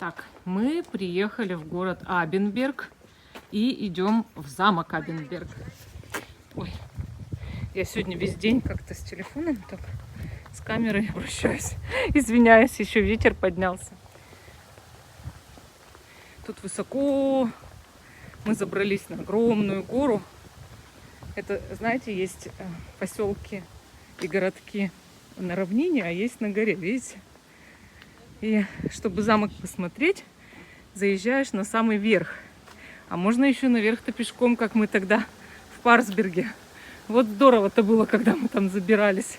Так, мы приехали в город Абенберг и идем в замок Абенберг. Ой, я сегодня весь день как-то с телефоном, так с камерой обращаюсь. Извиняюсь, еще ветер поднялся. Тут высоко. Мы забрались на огромную гору. Это, знаете, есть поселки и городки на равнине, а есть на горе, видите? И чтобы замок посмотреть, заезжаешь на самый верх. А можно еще наверх-то пешком, как мы тогда в Парсберге. Вот здорово-то было, когда мы там забирались.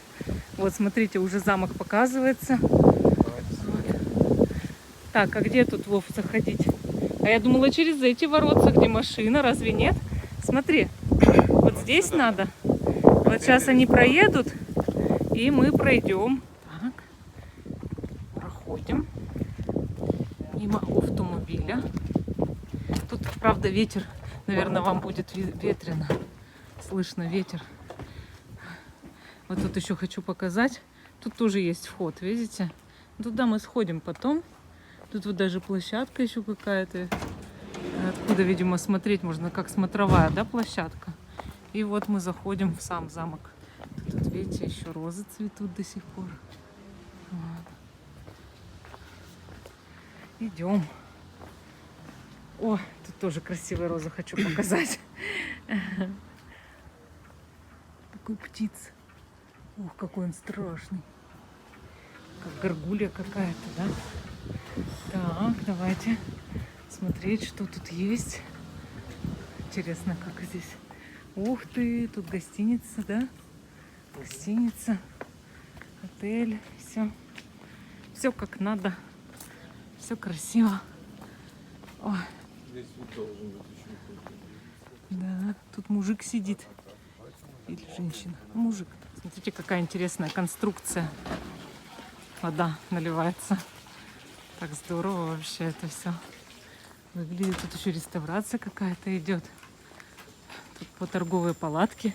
Вот, смотрите, уже замок показывается. Вот. Так, а где тут, Вов, заходить? А я думала, через эти воротца, где машина, разве нет? Смотри, вот здесь надо. Вот сейчас они проедут, и мы пройдем. Так, проходим мимо автомобиля. Тут, правда, ветер. Наверное, вам будет ветрено. Слышно ветер. Вот тут еще хочу показать. Тут тоже есть вход, видите? Туда мы сходим потом. Тут вот даже площадка еще какая-то. Откуда, видимо, смотреть можно, как смотровая, да, площадка. И вот мы заходим в сам замок. Тут, видите, еще розы цветут до сих пор. Вот. Идем. О, тут тоже красивая роза хочу показать. Такой птиц. Ух, какой он страшный. Как горгулья какая-то, да? Так, давайте смотреть, что тут есть. Интересно, как здесь. Ух ты, тут гостиница, да? Гостиница, отель, все. Все как надо. Все красиво. Ой. Да, тут мужик сидит. Или женщина. Мужик. Смотрите, какая интересная конструкция. Вода наливается. Так здорово вообще это все выглядит. Тут еще реставрация какая-то идет. Тут по торговые палатки.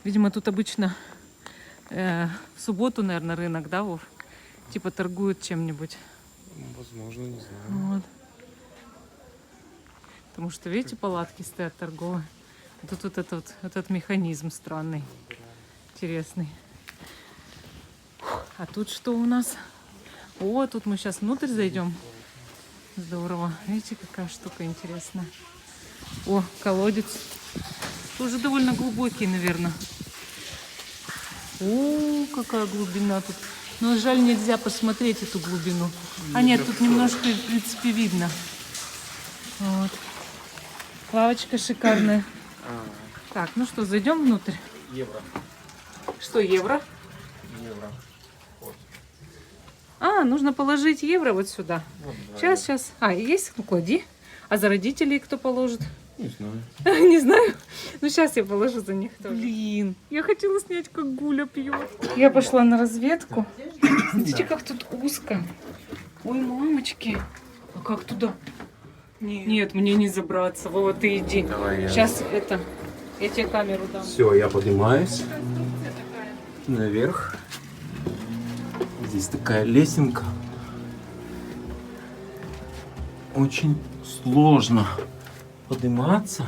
Видимо, тут обычно в субботу, наверное, рынок, да, Вов? Типа торгуют чем-нибудь. Возможно, не знаю. Вот. Потому что, видите, палатки стоят торговые. Тут вот этот механизм странный, интересный. А тут что у нас? О, тут мы сейчас внутрь зайдем. Здорово. Видите, какая штука интересная. О, колодец. Тоже довольно глубокий, наверное. О, какая глубина тут. Но жаль, нельзя посмотреть эту глубину. А нет, тут немножко, в принципе, видно. Вот. Лавочка шикарная. Так, ну что, зайдем внутрь? Евро. Что, евро? Евро. Вот. А, нужно положить евро вот сюда. Вот, Сейчас, сейчас. А, есть? Ну, клади. А за родителей кто положит? Не знаю. Не знаю. Ну, сейчас я положу за них тоже. Блин, я хотела снять, как Гуля пьет. Я пошла на разведку. Смотрите, как тут узко. Ой, мамочки. А как туда? Нет, мне не забраться. Вова, ты иди. Давай я. Сейчас я тебе камеру дам. Все, я поднимаюсь наверх. Здесь такая лесенка. Очень сложно подниматься.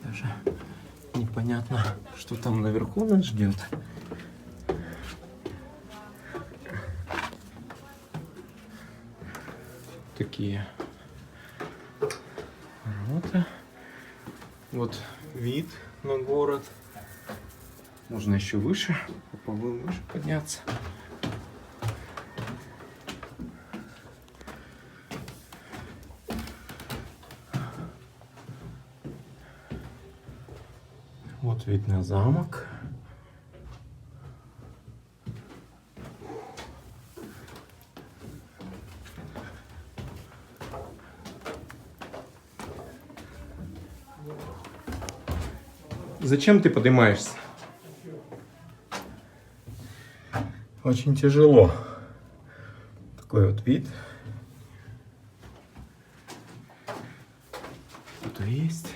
Даже непонятно, что там наверху нас ждет. Такие ворота. Вот вид на город. Можно еще выше, попробуем выше подняться. Вот вид на замок. Зачем ты поднимаешься? Очень тяжело. Такой вот вид. Кто-то есть.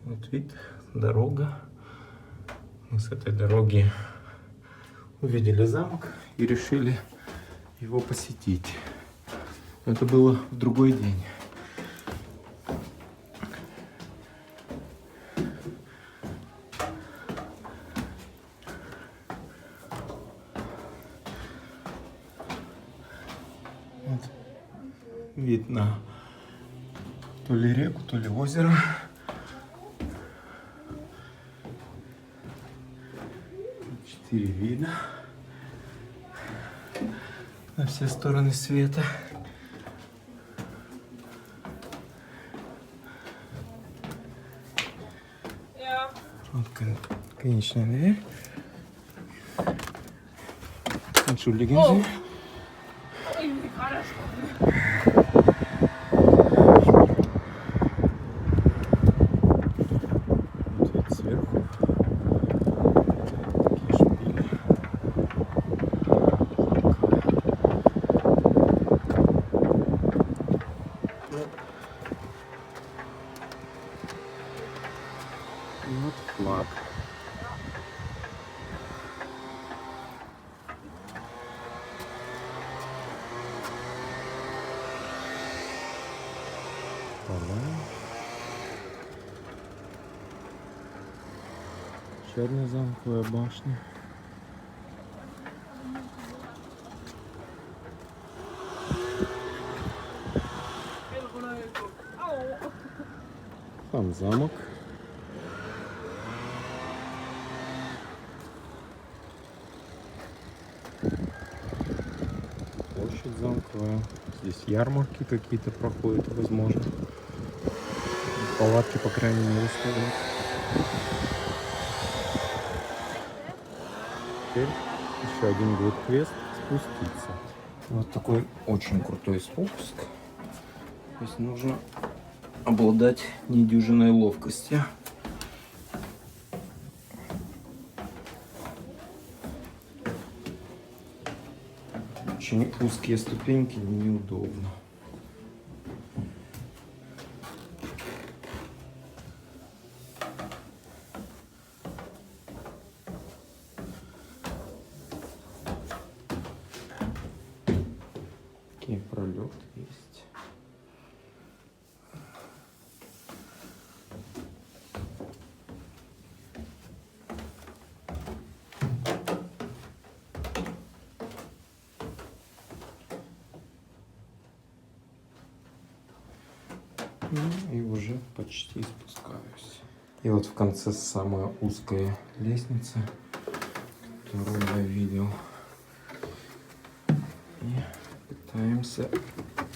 Вот вид, дорога. Мы с этой дороги увидели замок и решили его посетить. Это было в другой день. Вот. Видно то ли реку, то ли озеро. Четыре вида на все стороны света. Вот конечная дверь. Entschuldigen Sie. Вот вид сверху. Такие шпили. И вот флаг. Черная замковая башня. Там замок. Площадь замковая. Здесь ярмарки какие-то проходят, возможно. Палатки, по крайней мере, стоят. Теперь еще один будет квест — спуститься. Вот такой очень крутой спуск. Здесь нужно обладать недюжиной ловкостью. Очень узкие ступеньки, неудобно. Такие пролет есть. Ну и уже почти спускаюсь. И вот в конце самая узкая лестница, которую я видел. И пытаемся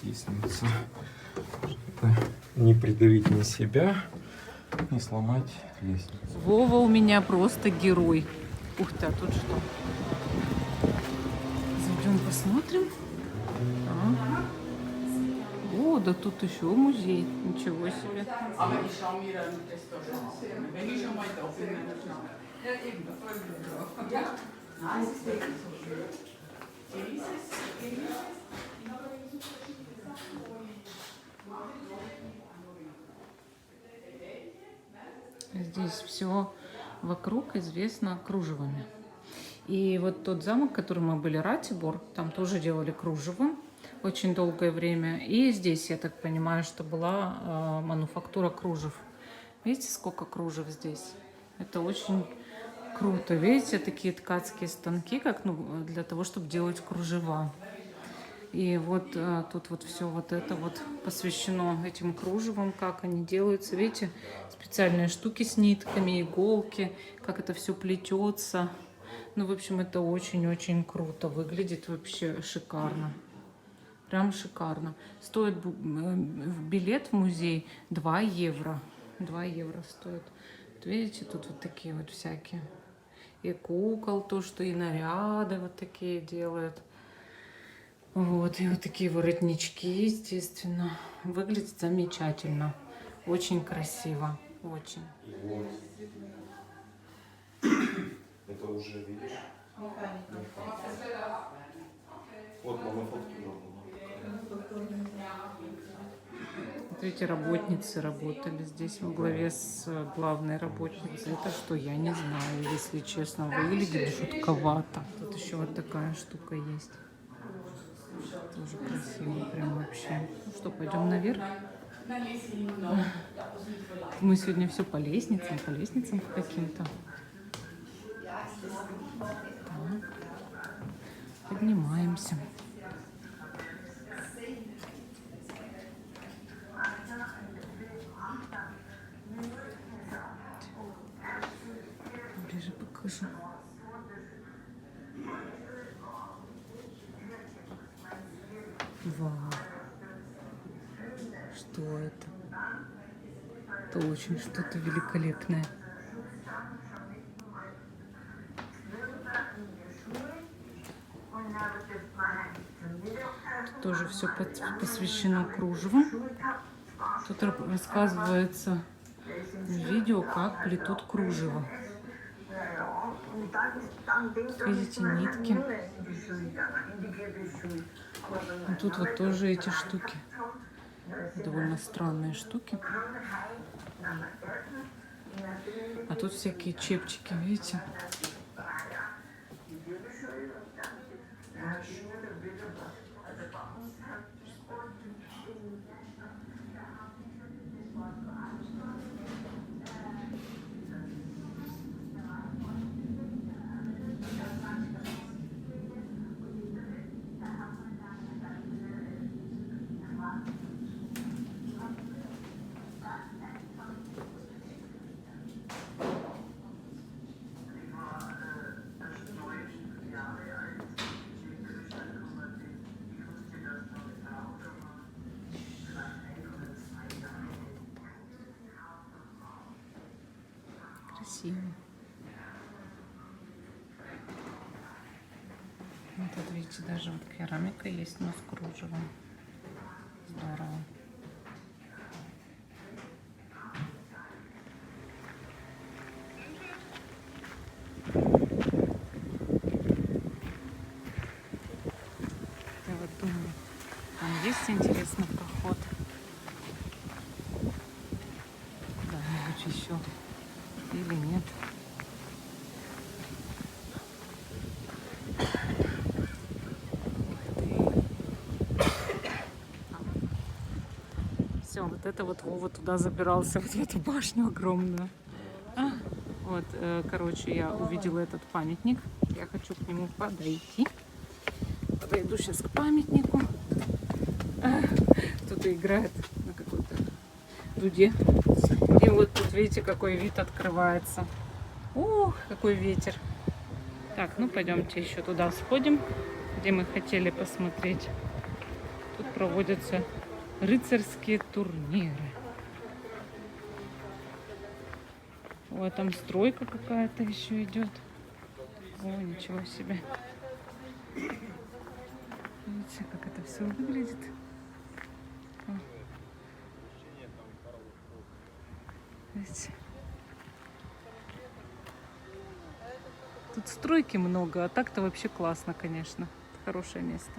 тиснуться, чтобы не придавить ни себя, не сломать лестницу. Вова у меня просто герой. Ух ты, а тут что? Зайдем посмотрим. О, да тут еще музей. Ничего себе. Здесь все вокруг известно кружевами. И вот тот замок, который мы были, Ратибор, там тоже делали кружево очень долгое время. И здесь, я так понимаю, что была мануфактура кружев. Видите, сколько кружев здесь? Это очень круто. Видите, такие ткацкие станки, как для того, чтобы делать кружева. И вот тут вот все вот это вот посвящено этим кружевам, как они делаются. Видите, специальные штуки с нитками, иголки, как это все плетется. Ну, в общем, это очень-очень круто. Выглядит вообще шикарно. Прям шикарно. Стоит билет в музей 2 евро. 2 евро стоит. Вот видите, тут вот такие вот всякие. И кукол, то, что и наряды вот такие делают. Вот, и вот такие воротнички, естественно. Выглядит замечательно. Очень красиво. Очень. Это уже видишь? Вот мама фотки. Эти работницы работали здесь во главе с главной работницей. Это что, я не знаю, если честно, выглядит жутковато. Тут еще вот такая штука есть. Тоже красиво, прям вообще. Ну что, пойдем наверх? Мы сегодня все по лестницам каким-то. Так. Поднимаемся. Ближе покажу. Вау. Что это? Это очень что-то великолепное. Тут тоже все посвящено кружеву. Тут рассказывается в видео, как плетут кружево. Тут, видите, нитки. И тут вот тоже эти штуки. Довольно странные штуки. А тут всякие чепчики, видите? Красиво. Вот тут, видите, даже вот керамика есть, но с кружевом. Здорово. Я вот думаю, там есть интересный проход. Куда-нибудь еще или нет? Все, вот это вот Вова туда забирался, вот в эту башню огромную. Вот, короче, я увидела этот памятник. Я хочу к нему подойти. Подойду сейчас к памятнику. Кто-то играет на какой-то дуде. И вот тут, видите, какой вид открывается. Ух, какой ветер. Так, ну пойдемте еще туда сходим, где мы хотели посмотреть. Тут проводятся рыцарские турниры. Вот там стройка какая-то еще идет. О, ничего себе. Видите, как это все выглядит. О. Видите? Тут стройки много, а так-то вообще классно, конечно. Хорошее место.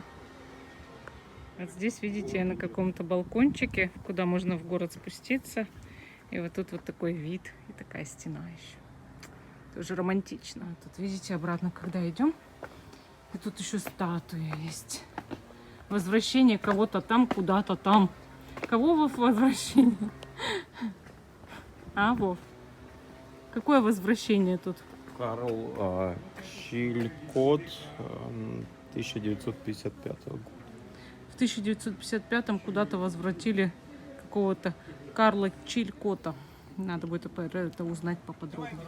Вот здесь, видите, я на каком-то балкончике, куда можно в город спуститься. И вот тут вот такой вид и такая стена еще. Тоже романтично. Тут, видите, обратно, когда идем. И тут еще статуя есть. Возвращение кого-то там, куда-то там. Кого, Вов, возвращение? А, Вов? Какое возвращение тут? Карл Чилькот, 1955 года. В 1955-м куда-то возвратили какого-то Карла Чилькота. Надо будет это узнать поподробнее.